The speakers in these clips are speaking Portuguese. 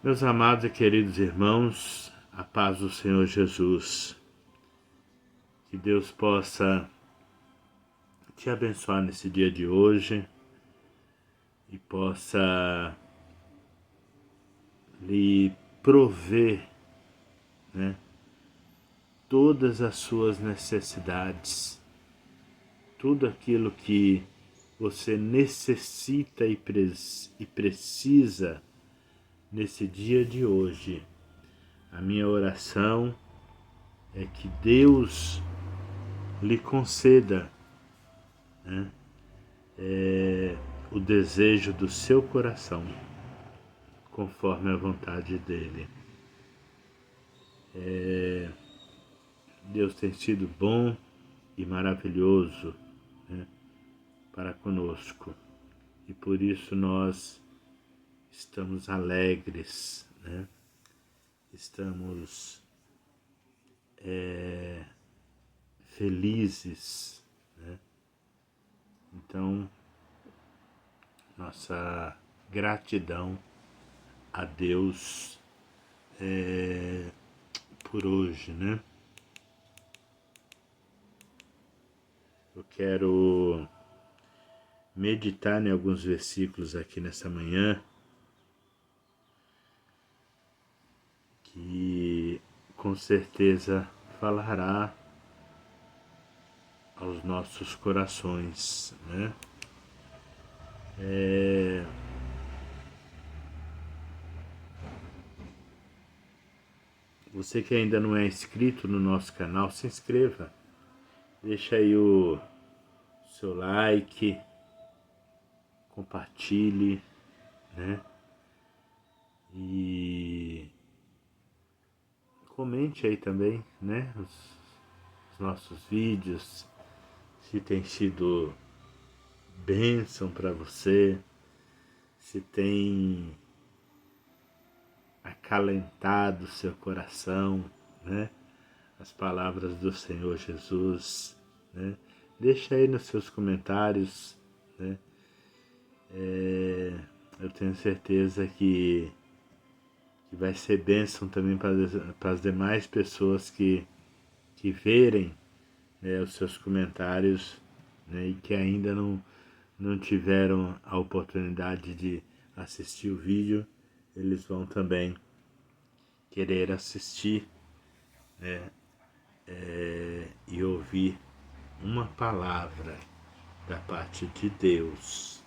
Meus amados e queridos irmãos, a paz do Senhor Jesus, que Deus possa te abençoar nesse dia de hoje e possa lhe prover, todas as suas necessidades, tudo aquilo que você necessita e precisa nesse dia de hoje. A minha oração é que Deus lhe conceda o desejo do seu coração, conforme a vontade dele. Deus tem sido bom e maravilhoso para conosco, e por isso nós estamos alegres, estamos felizes. Então, nossa gratidão a Deus por hoje, Eu quero meditar em alguns versículos aqui nessa manhã que com certeza falará aos nossos corações, Você que ainda não é inscrito no nosso canal, se inscreva. Deixa aí o seu like, compartilhe, E comente aí também, os nossos vídeos, se tem sido bênção para você, se tem acalentado seu coração, as palavras do Senhor Jesus, Deixa aí nos seus comentários, Eu tenho certeza que vai ser bênção também para as demais pessoas que verem os seus comentários, e que ainda não tiveram a oportunidade de assistir o vídeo. Eles vão também querer assistir, e ouvir uma palavra da parte de Deus,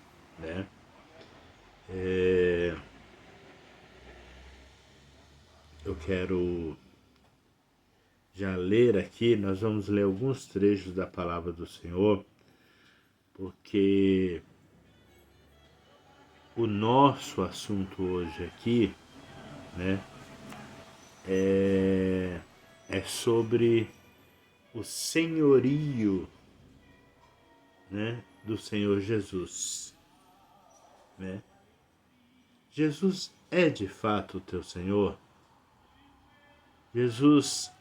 Eu quero já ler aqui, nós vamos ler alguns trechos da palavra do Senhor, porque o nosso assunto hoje aqui, é sobre o senhorio, do Senhor Jesus, Jesus é de fato o teu Senhor? Jesus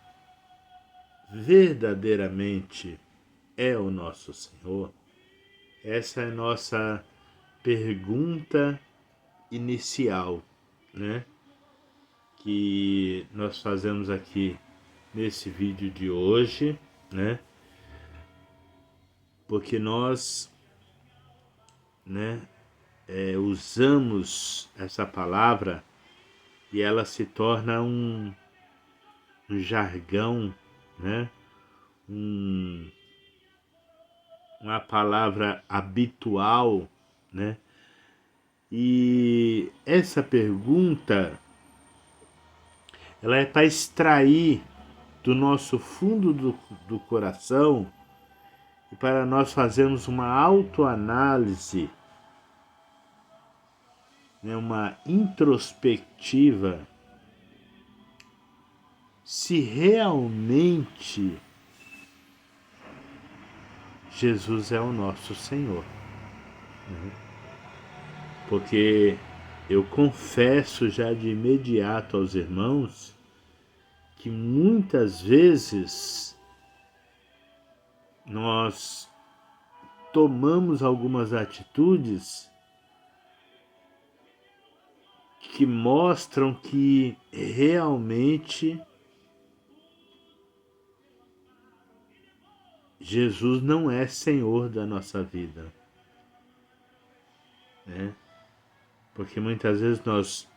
verdadeiramente é o nosso Senhor? Essa é a nossa pergunta inicial, que nós fazemos aqui nesse vídeo de hoje, porque nós, usamos essa palavra e ela se torna um jargão, uma palavra habitual, E essa pergunta, ela é para extrair do nosso fundo do coração e para nós fazermos uma autoanálise, uma introspectiva, se realmente Jesus é o nosso Senhor. Porque eu confesso já de imediato aos irmãos que muitas vezes nós tomamos algumas atitudes que mostram que realmente Jesus não é Senhor da nossa vida, né? Porque muitas vezes nós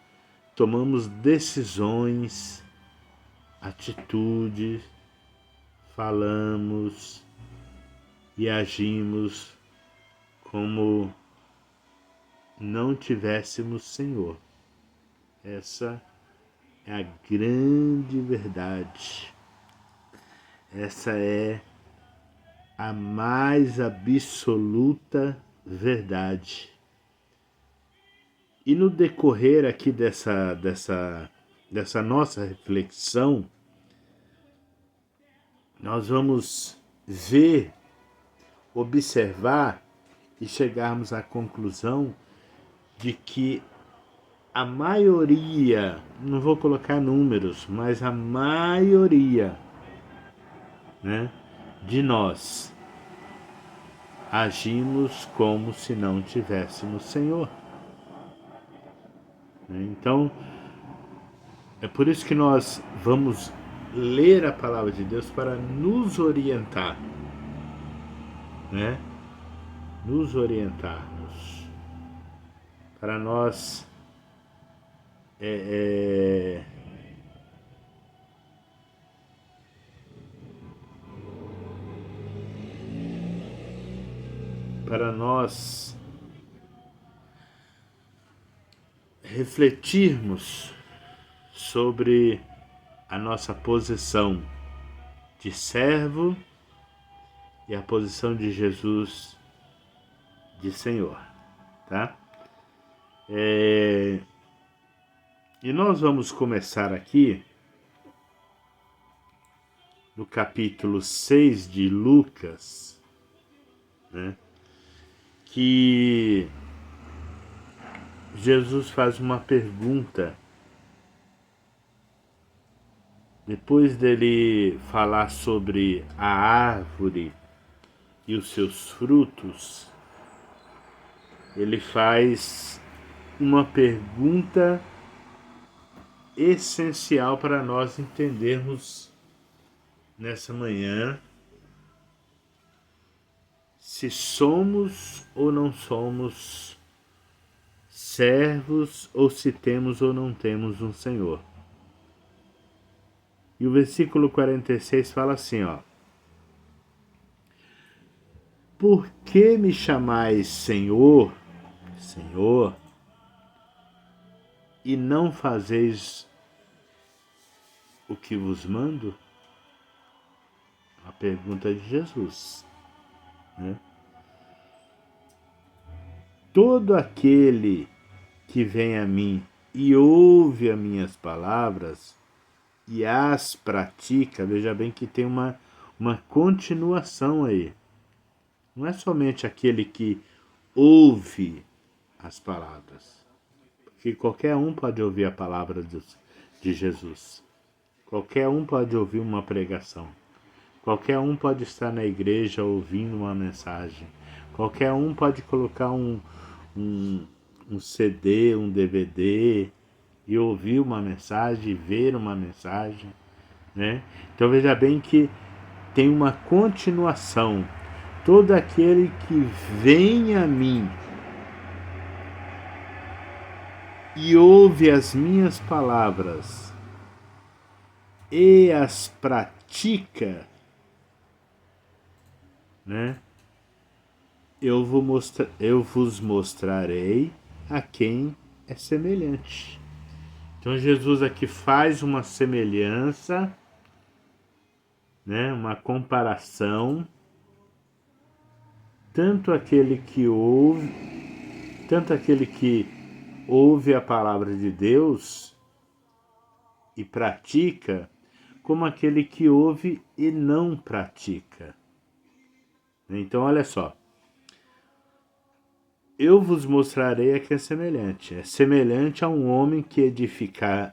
tomamos decisões, atitudes, falamos e agimos como não tivéssemos Senhor. Essa é a grande verdade. Essa é a mais absoluta verdade. E no decorrer aqui dessa nossa reflexão, nós vamos ver, observar e chegarmos à conclusão de que a maioria, não vou colocar números, mas a maioria, né, de nós agimos como se não tivéssemos Senhor. Então, é por isso que nós vamos ler a palavra de Deus para nos orientar, né? Nos orientarmos, para nós para nós refletirmos sobre a nossa posição de servo e a posição de Jesus de Senhor, tá? E nós vamos começar aqui no capítulo 6 de Lucas, né? Que Jesus faz uma pergunta. Depois dele falar sobre a árvore e os seus frutos, ele faz uma pergunta essencial para nós entendermos nessa manhã se somos ou não somos servos, ou se temos ou não temos um Senhor. E o versículo 46 fala assim, ó: por que me chamais Senhor, Senhor, e não fazeis o que vos mando? A pergunta de Jesus, né? Todo aquele que vem a mim e ouve as minhas palavras e as pratica, veja bem que tem uma continuação aí. Não é somente aquele que ouve as palavras, porque qualquer um pode ouvir a palavra de Jesus. Qualquer um pode ouvir uma pregação. Qualquer um pode estar na igreja ouvindo uma mensagem. Qualquer um pode colocar um CD, um DVD e ouvir uma mensagem, ver uma mensagem, né? Então veja bem que tem uma continuação. Todo aquele que vem a mim e ouve as minhas palavras e as pratica, né? Eu vos mostrarei a quem é semelhante. Então Jesus aqui faz uma semelhança, né? Uma comparação. Tanto aquele que ouve a palavra de Deus e pratica, como aquele que ouve e não pratica. Então, olha só. Eu vos mostrarei a quem é semelhante. É semelhante a um homem que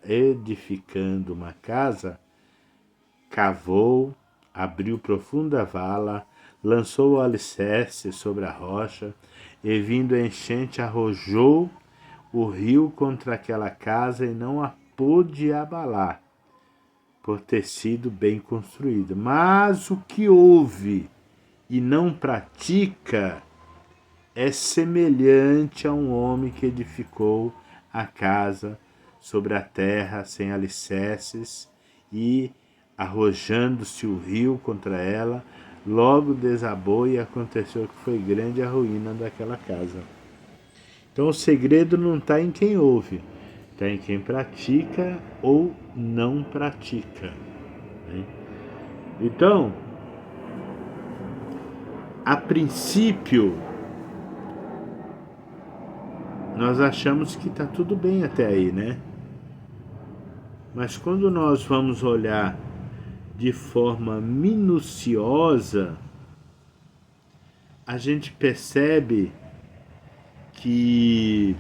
edificando uma casa, cavou, abriu profunda vala, lançou o alicerce sobre a rocha, e vindo a enchente arrojou o rio contra aquela casa e não a pôde abalar, por ter sido bem construída. Mas o que ouve e não pratica é semelhante a um homem que edificou a casa sobre a terra sem alicerces e, arrojando-se o rio contra ela, logo desabou e aconteceu que foi grande a ruína daquela casa. Então o segredo não está em quem ouve, está em quem pratica ou não pratica, né? Então, a princípio, nós achamos que está tudo bem até aí, né? Mas quando nós vamos olhar de forma minuciosa, a gente percebe que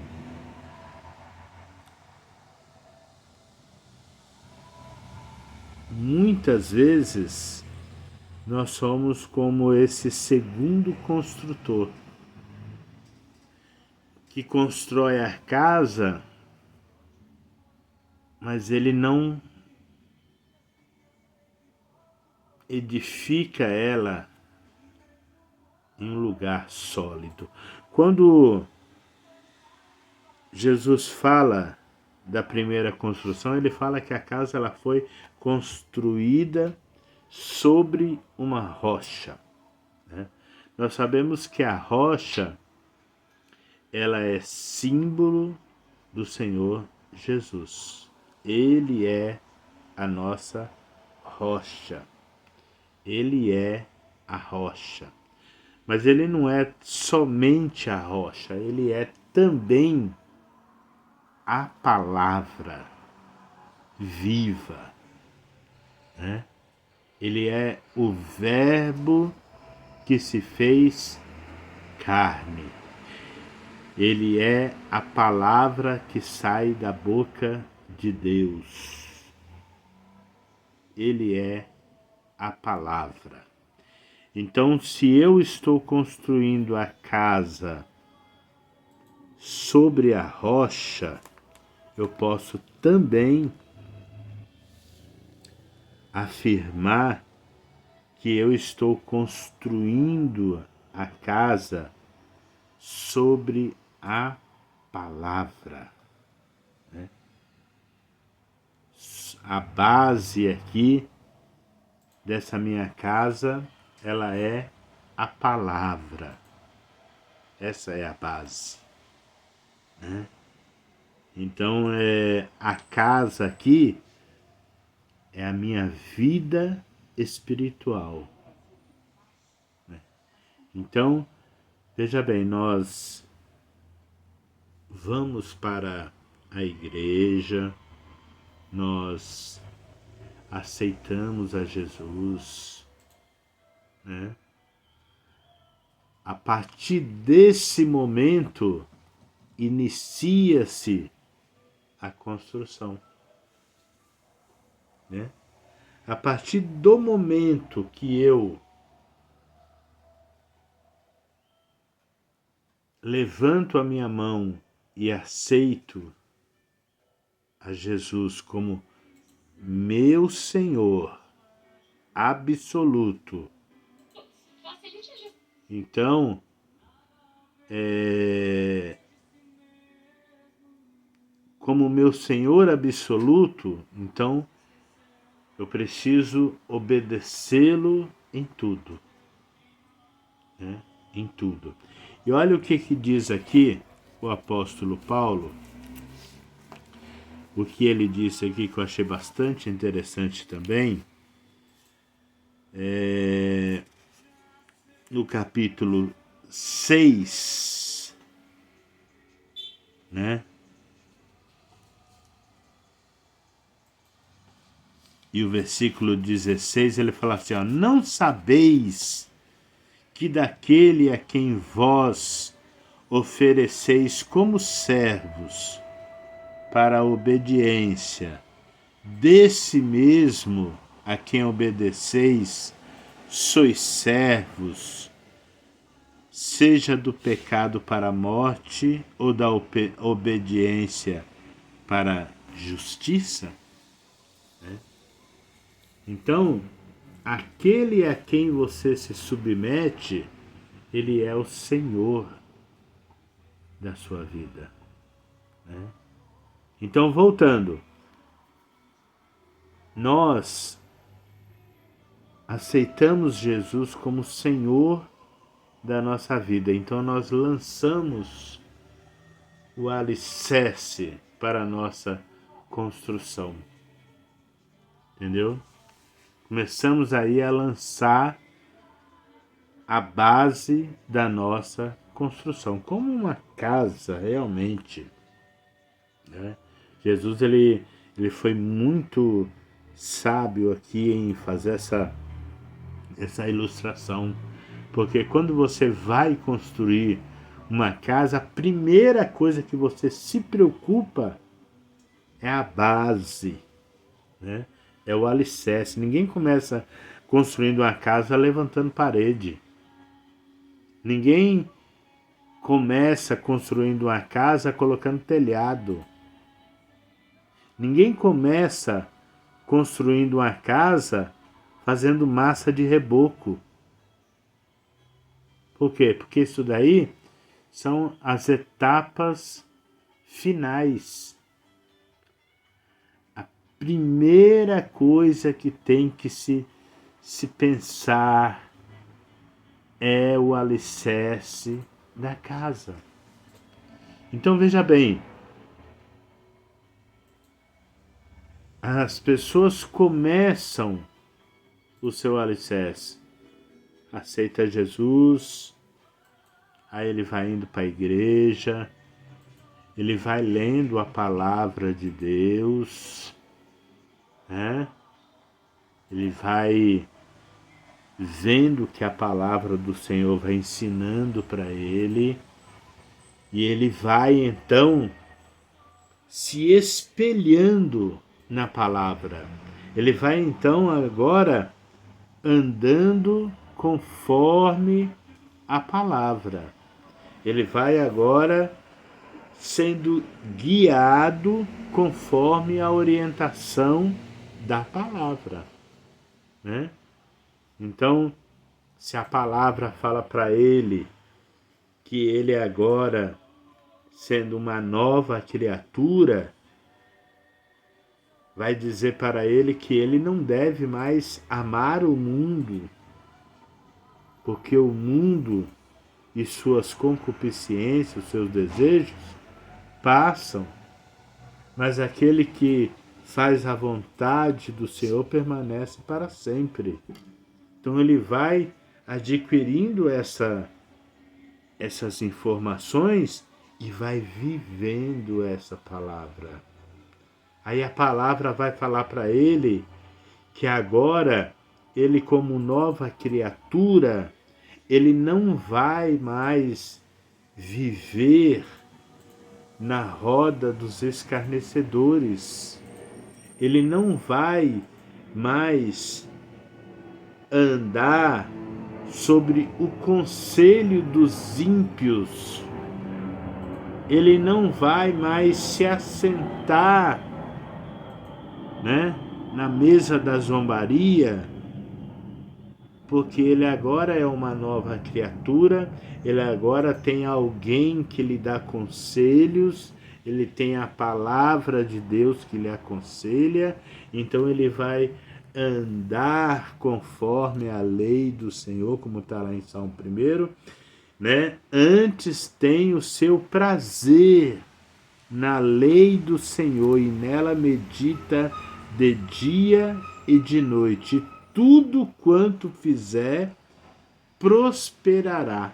muitas vezes nós somos como esse segundo construtor que constrói a casa, mas ele não edifica ela em um lugar sólido. Quando Jesus fala da primeira construção, ele fala que a casa ela foi construída sobre uma rocha, né? Nós sabemos que a rocha ela é símbolo do Senhor Jesus. Ele é a nossa rocha. Ele é a rocha. Mas ele não é somente a rocha, ele é também a palavra viva, né? Ele é o verbo que se fez carne. Ele é a palavra que sai da boca de Deus. Ele é a palavra. Então, se eu estou construindo a casa sobre a rocha, eu posso também afirmar que eu estou construindo a casa sobre a palavra, né? A base aqui dessa minha casa, ela é a palavra. Essa é a base, né? Então, a casa aqui é a minha vida espiritual, né? Então, veja bem, nós vamos para a igreja, nós aceitamos a Jesus, né? A partir desse momento, inicia-se a construção, né? A partir do momento que eu levanto a minha mão e aceito a Jesus como meu Senhor absoluto, então como meu Senhor absoluto, então eu preciso obedecê-lo em tudo, né? Em tudo. E olha o que diz aqui o apóstolo Paulo, o que ele disse aqui que eu achei bastante interessante também, no capítulo 6, né? E o versículo 16, ele fala assim, ó, não sabeis que daquele a quem vós ofereceis como servos para a obediência, desse mesmo a quem obedeceis, sois servos, seja do pecado para a morte ou da obediência para a justiça. Então, aquele a quem você se submete, ele é o Senhor da sua vida. Então, voltando, nós aceitamos Jesus como Senhor da nossa vida. Então nós lançamos o alicerce para a nossa construção. Entendeu? Começamos aí a lançar a base da nossa construção, como uma casa realmente. Jesus ele foi muito sábio aqui em fazer essa ilustração, porque quando você vai construir uma casa, a primeira coisa que você se preocupa é a base, né? É o alicerce. Ninguém começa construindo uma casa levantando parede. Ninguém começa construindo uma casa colocando telhado. Ninguém começa construindo uma casa fazendo massa de reboco. Por quê? Porque isso daí são as etapas finais. A primeira coisa que tem que se pensar é o alicerce da casa. Então veja bem, as pessoas começam o seu alicerce. Aceita Jesus, aí ele vai indo para a igreja, ele vai lendo a palavra de Deus, né? Ele vai vendo que a palavra do Senhor vai ensinando para ele, e ele vai então se espelhando na palavra. Ele vai então agora andando conforme a palavra. Ele vai agora sendo guiado conforme a orientação da palavra, né? Então, se a palavra fala para ele que ele agora, sendo uma nova criatura, vai dizer para ele que ele não deve mais amar o mundo, porque o mundo e suas concupiscências, seus desejos, passam, mas aquele que faz a vontade do Senhor permanece para sempre. Então ele vai adquirindo essas informações e vai vivendo essa palavra. Aí a palavra vai falar para ele que agora ele, como nova criatura, ele não vai mais viver na roda dos escarnecedores. Ele não vai mais andar sobre o conselho dos ímpios. Ele não vai mais se assentar, né, na mesa da zombaria, porque ele agora é uma nova criatura, ele agora tem alguém que lhe dá conselhos, ele tem a palavra de Deus que lhe aconselha, então ele vai andar conforme a lei do Senhor, como está lá em Salmo 1, né? Antes tem o seu prazer na lei do Senhor e nela medita de dia e de noite. Tudo quanto fizer prosperará.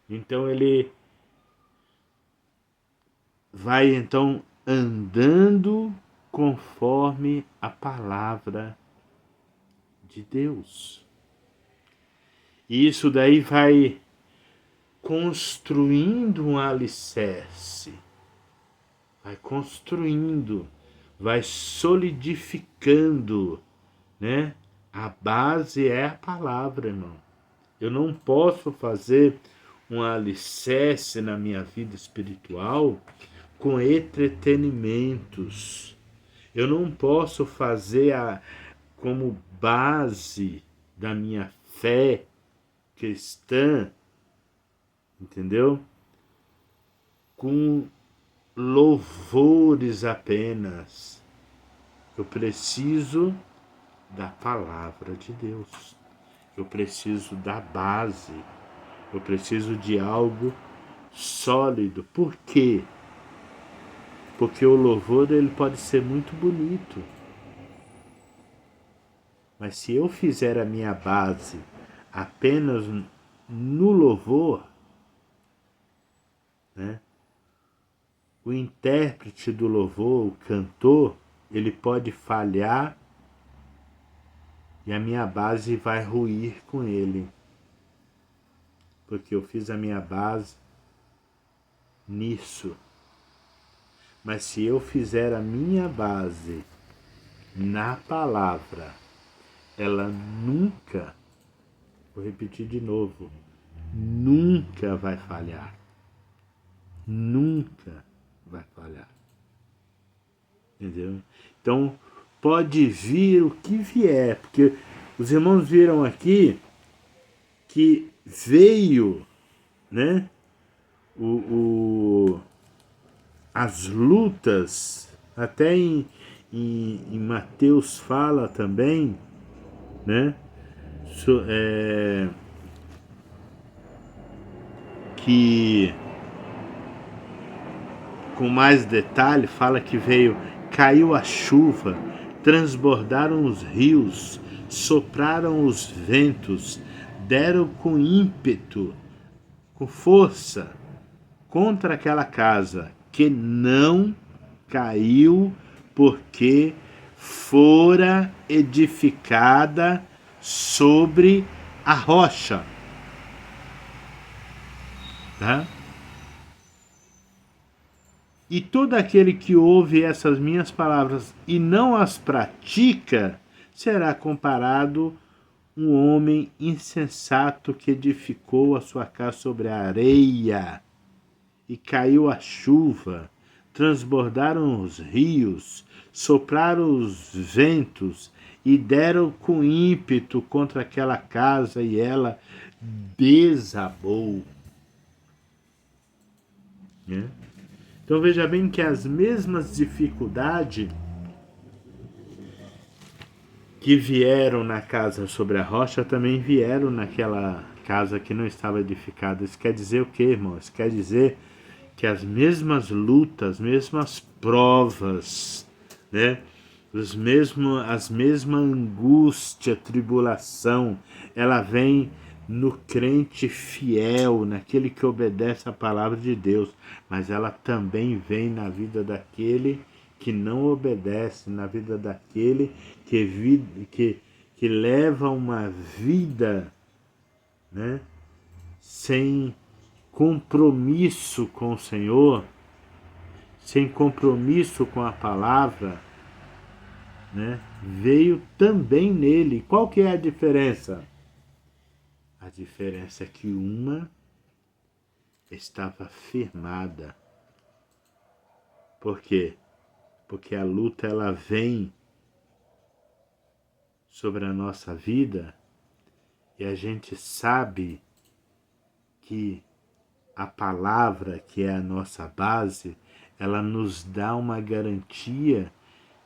Então ele vai então andando conforme a palavra de Deus. E isso daí vai construindo um alicerce, vai construindo, vai solidificando, né? A base é a palavra, irmão. Eu não posso fazer um alicerce na minha vida espiritual com entretenimentos. Eu não posso fazer como base da minha fé cristã, entendeu? Com louvores apenas. Eu preciso da palavra de Deus. Eu preciso da base. Eu preciso de algo sólido. Por quê? Porque o louvor ele pode ser muito bonito. Mas se eu fizer a minha base apenas no louvor, né? O intérprete do louvor, o cantor, ele pode falhar e a minha base vai ruir com ele. Porque eu fiz a minha base nisso. Mas se eu fizer a minha base na palavra, ela nunca, vou repetir de novo, nunca vai falhar. Nunca vai falhar. Entendeu? Então, pode vir o que vier, porque os irmãos viram aqui que veio, né, as lutas, até em Mateus fala também, né, que com mais detalhe fala que caiu a chuva, transbordaram os rios, sopraram os ventos, deram com ímpeto, com força, contra aquela casa, que não caiu, porque fora edificada sobre a rocha. Tá? E todo aquele que ouve essas minhas palavras e não as pratica, será comparado um homem insensato que edificou a sua casa sobre a areia. E caiu a chuva, transbordaram os rios, sopraram os ventos e deram com ímpeto contra aquela casa e ela desabou. Né? Então veja bem que as mesmas dificuldades que vieram na casa sobre a rocha também vieram naquela casa que não estava edificada. Isso quer dizer o quê, irmãos? Quer dizer que as mesmas lutas, as mesmas provas, né? As mesma angústia, tribulação, ela vem no crente fiel, naquele que obedece à palavra de Deus, mas ela também vem na vida daquele que não obedece, na vida daquele que leva uma vida, né, sem compromisso com o Senhor, sem compromisso com a palavra, né, veio também nele. Qual que é a diferença? A diferença é que uma estava firmada. Por quê? Porque a luta ela vem sobre a nossa vida e a gente sabe que a palavra, que é a nossa base, ela nos dá uma garantia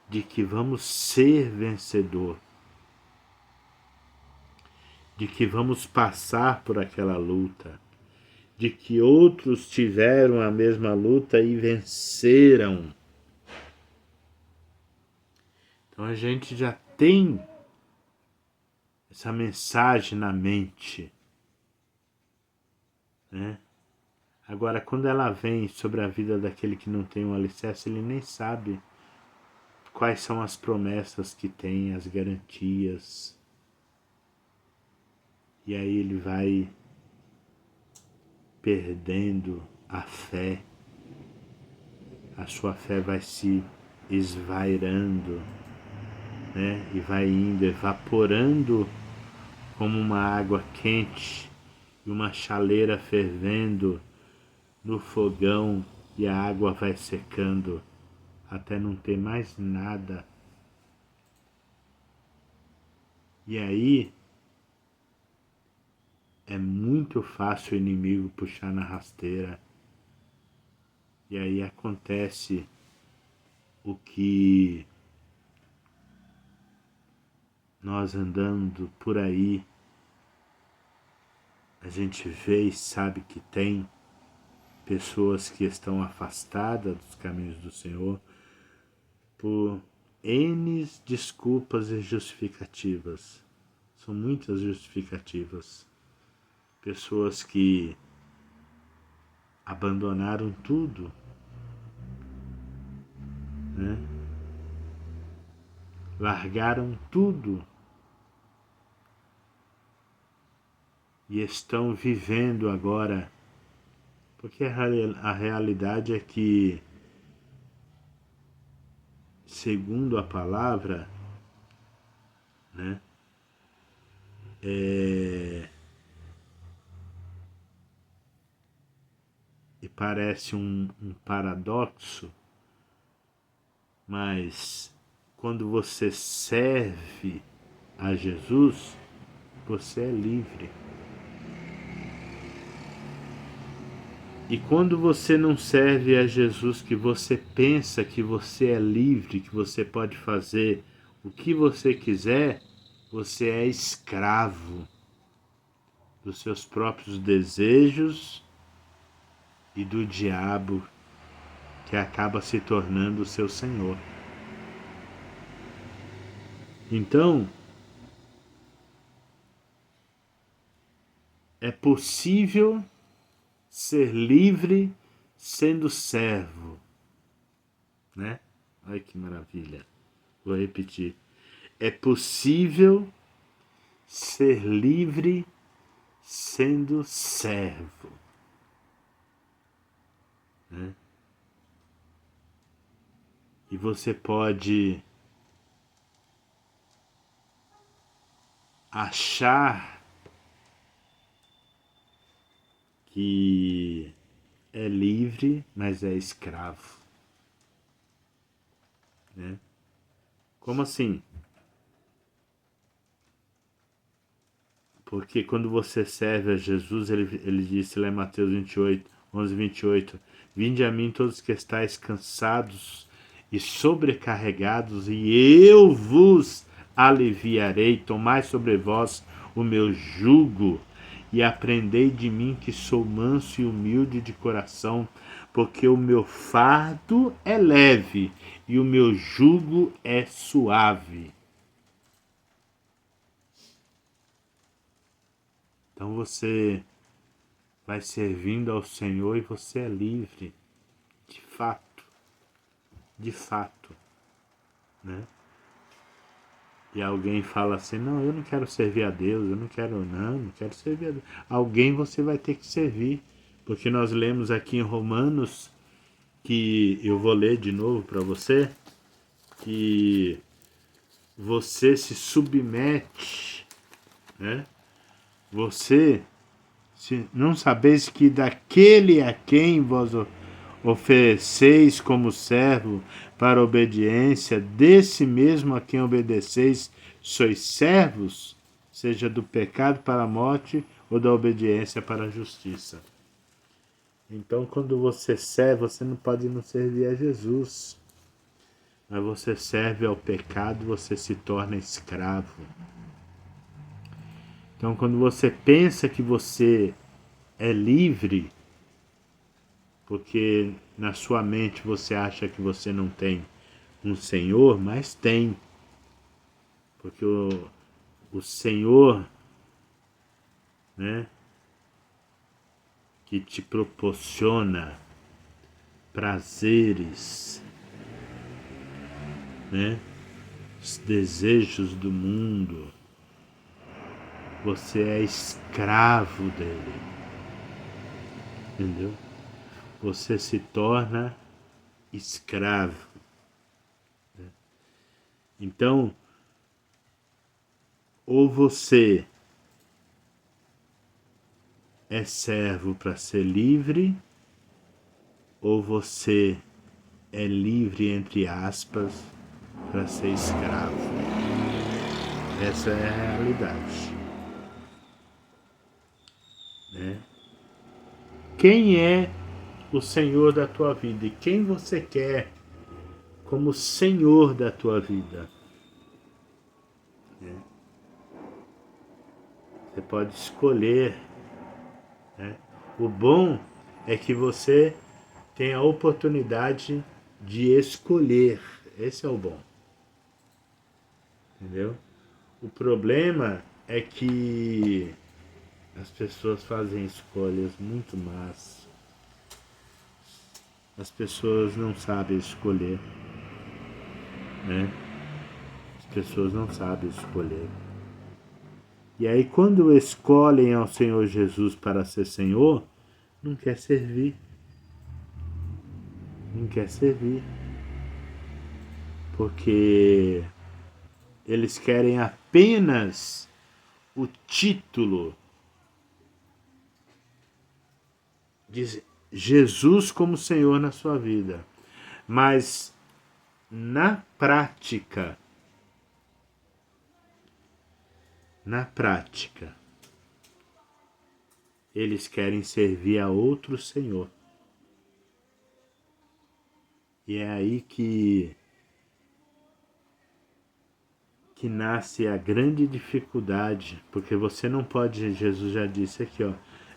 de que vamos ser vencedor, de que vamos passar por aquela luta, de que outros tiveram a mesma luta e venceram. Então a gente já tem essa mensagem na mente, né? Agora, quando ela vem sobre a vida daquele que não tem um alicerce, ele nem sabe quais são as promessas que tem, as garantias. E aí ele vai perdendo a fé. A sua fé vai se esvairando, né? E vai indo, evaporando como uma água quente e uma chaleira fervendo no fogão, e a água vai secando até não ter mais nada. E aí é muito fácil o inimigo puxar na rasteira. E aí acontece o que nós andando por aí, a gente vê e sabe que tem pessoas que estão afastadas dos caminhos do Senhor por N desculpas e justificativas. São muitas justificativas. Pessoas que abandonaram tudo, né? Largaram tudo e estão vivendo agora, porque a realidade é que, segundo a palavra, né, e parece um paradoxo, mas quando você serve a Jesus, você é livre. E quando você não serve a Jesus, que você pensa que você é livre, que você pode fazer o que você quiser, você é escravo dos seus próprios desejos e do diabo, que acaba se tornando o seu senhor. Então, é possível ser livre sendo servo, né? Olha que maravilha. Vou repetir. É possível ser livre sendo servo, né? E você pode achar que é livre, mas é escravo, né? Como assim? Porque quando você serve a Jesus, ele disse lá em Mateus 28, 11, 28, vinde a mim todos que estáis cansados e sobrecarregados, e eu vos aliviarei. Tomai sobre vós o meu jugo e aprendei de mim, que sou manso e humilde de coração, porque o meu fardo é leve e o meu jugo é suave. Então você vai servindo ao Senhor e você é livre, de fato, né? E alguém fala assim, não, eu não quero servir a Deus, eu não quero servir a Deus. Alguém você vai ter que servir, porque nós lemos aqui em Romanos, que eu vou ler de novo para você, que você se submete, né? Você, se não sabeis que daquele a quem vós ofereceis como servo para a obediência, desse mesmo a quem obedeceis, sois servos, seja do pecado para a morte ou da obediência para a justiça. Então, quando você serve, você não pode não servir a Jesus, mas você serve ao pecado, você se torna escravo. Então, quando você pensa que você é livre, porque na sua mente você acha que você não tem um Senhor, mas tem. Porque o Senhor, né, que te proporciona prazeres, né, os desejos do mundo, você é escravo dele, entendeu? Você se torna escravo. Então, ou você é servo para ser livre ou você é livre, entre aspas, para ser escravo? Essa é a realidade, né? Quem é o Senhor da tua vida e quem você quer como Senhor da tua vida, né? Você pode escolher, né? O bom é que você tem a oportunidade de escolher. Esse é o bom, entendeu? O problema é que as pessoas fazem escolhas muito más. As pessoas não sabem escolher, né? As pessoas não sabem escolher. E aí quando escolhem ao Senhor Jesus para ser Senhor, não quer servir. Não quer servir. Porque eles querem apenas o título de Jesus como Senhor na sua vida. Mas na prática, eles querem servir a outro Senhor. E é aí que nasce a grande dificuldade, porque você não pode, Jesus já disse aqui, ó,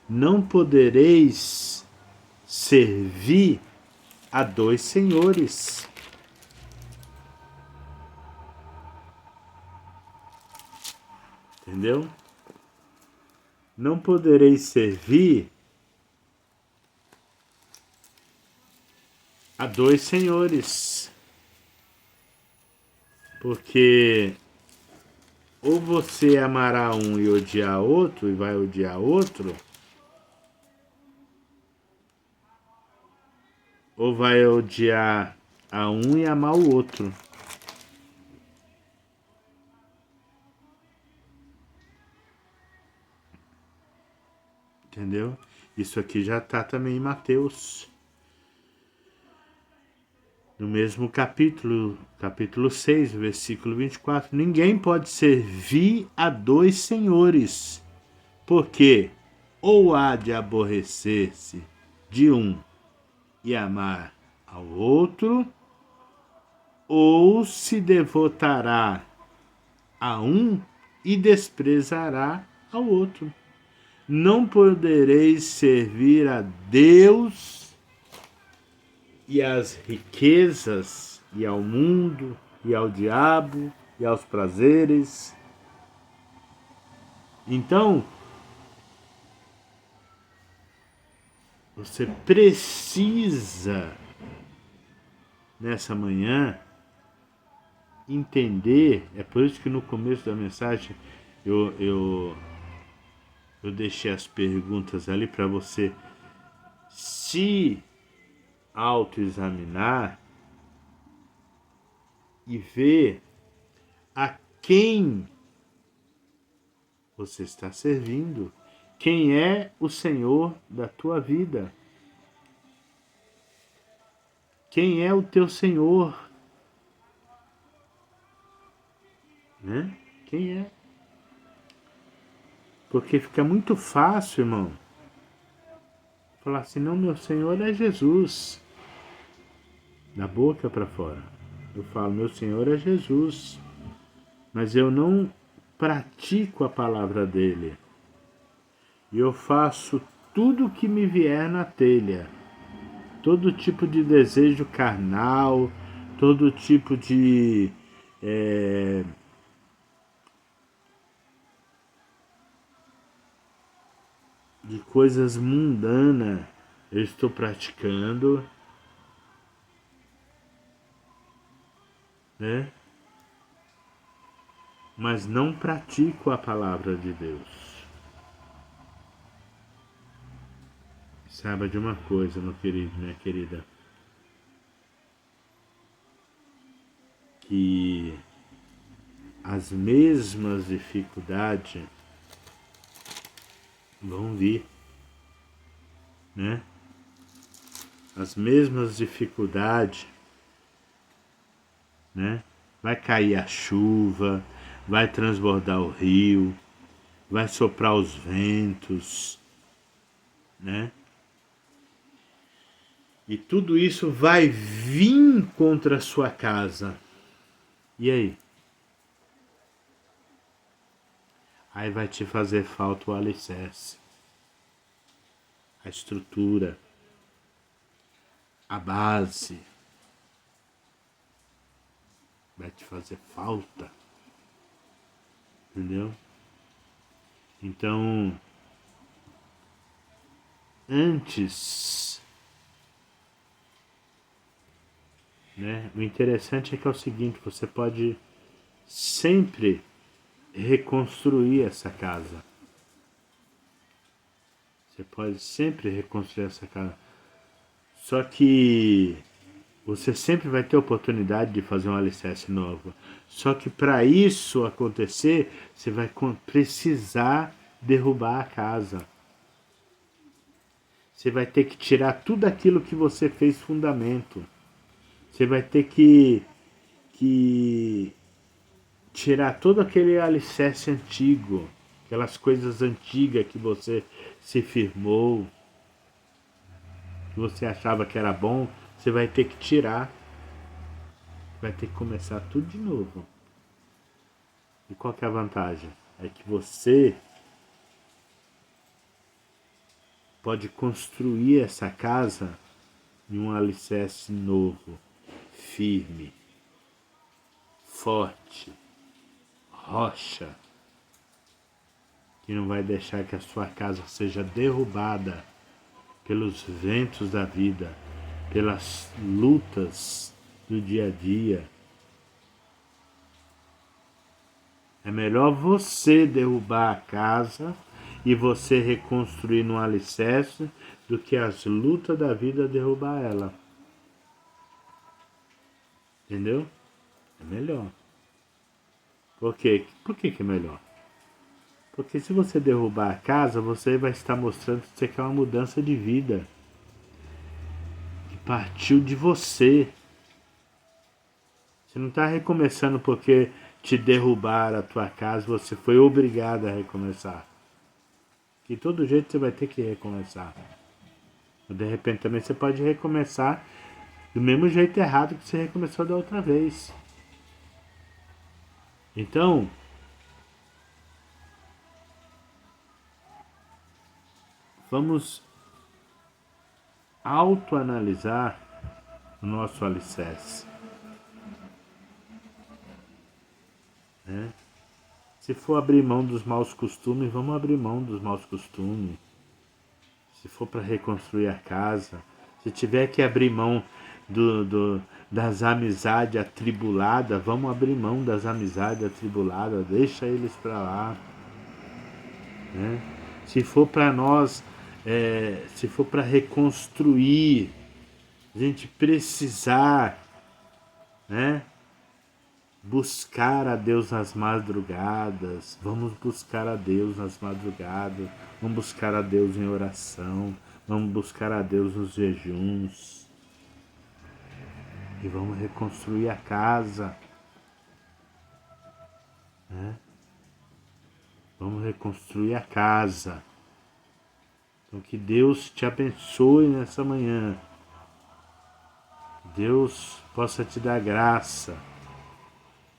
não podereis servir a dois senhores. Entendeu? Não podereis servir a dois senhores. Porque ou você amará um e odiar outro, e vai odiar outro, ou vai odiar a um e amar o outro. Entendeu? Isso aqui já está também em Mateus. No mesmo capítulo 6, versículo 24. Ninguém pode servir a dois senhores, porque ou há de aborrecer-se de um e amar ao outro, ou se devotará a um e desprezará ao outro. Não podereis servir a Deus e às riquezas, e ao mundo, e ao diabo, e aos prazeres. Então, você precisa, nessa manhã, entender, é por isso que no começo da mensagem eu deixei as perguntas ali para você se autoexaminar e ver a quem você está servindo, quem é o Senhor da tua vida, quem é o teu Senhor, né? Quem é? Porque fica muito fácil, irmão, falar assim, não, meu Senhor é Jesus, da boca para fora. Eu falo, meu Senhor é Jesus, mas eu não pratico a palavra dele. E eu faço tudo o que me vier na telha. Todo tipo de desejo carnal, todo tipo de coisas mundanas eu estou praticando, né? Mas não pratico a palavra de Deus. Saiba de uma coisa, meu querido, minha querida, que as mesmas dificuldades vão vir. né? As mesmas dificuldades, né? Vai cair a chuva, vai transbordar o rio, vai soprar os ventos, né? E tudo isso vai vir contra a sua casa. E aí? Aí vai te fazer falta o alicerce, a estrutura, a base. Vai te fazer falta. Entendeu? Então, antes, né? O interessante é que é o seguinte, você pode sempre reconstruir essa casa. Você pode sempre reconstruir essa casa. Só que você sempre vai ter oportunidade de fazer um alicerce novo. Só que para isso acontecer, você vai precisar derrubar a casa. Você vai ter que tirar tudo aquilo que você fez fundamento. Você vai ter que tirar todo aquele alicerce antigo, aquelas coisas antigas que você se firmou, que você achava que era bom, você vai ter que tirar. Vai ter que começar tudo de novo. E qual que é a vantagem? É que você pode construir essa casa em um alicerce novo, firme, forte, rocha, que não vai deixar que a sua casa seja derrubada pelos ventos da vida, pelas lutas do dia a dia. É melhor você derrubar a casa e você reconstruir no alicerce do que as lutas da vida derrubar ela. Entendeu? É melhor. Por quê? Por que é melhor? Porque se você derrubar a casa, você vai estar mostrando que você quer uma mudança de vida. Que partiu de você. Você não está recomeçando porque te derrubaram a tua casa, você foi obrigado a recomeçar. De todo jeito você vai ter que recomeçar. De repente também você pode recomeçar do mesmo jeito errado que você recomeçou da outra vez. Então, vamos autoanalisar o nosso alicerce. Né? Se for abrir mão dos maus costumes, vamos abrir mão dos maus costumes. Se for para reconstruir a casa, se tiver que abrir mão das amizades atribuladas, vamos abrir mão das amizades atribuladas, deixa eles para lá. Né? Se for para nós, se for para reconstruir, a gente precisar, né? Buscar a Deus nas madrugadas, vamos buscar a Deus nas madrugadas, vamos buscar a Deus em oração, vamos buscar a Deus nos jejuns e vamos reconstruir a casa, né? Vamos reconstruir a casa. Então que Deus te abençoe nessa manhã, Deus possa te dar graça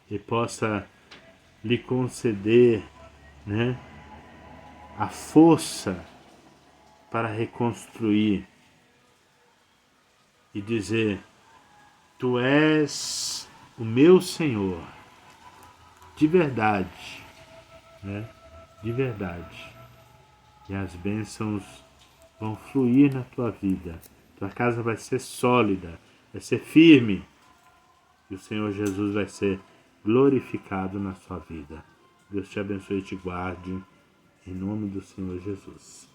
e possa lhe conceder, né, a força para reconstruir e dizer: Tu és o meu Senhor, de verdade, né? De verdade. E as bênçãos vão fluir na tua vida. Tua casa vai ser sólida, vai ser firme. E o Senhor Jesus vai ser glorificado na sua vida. Deus te abençoe e te guarde. Em nome do Senhor Jesus.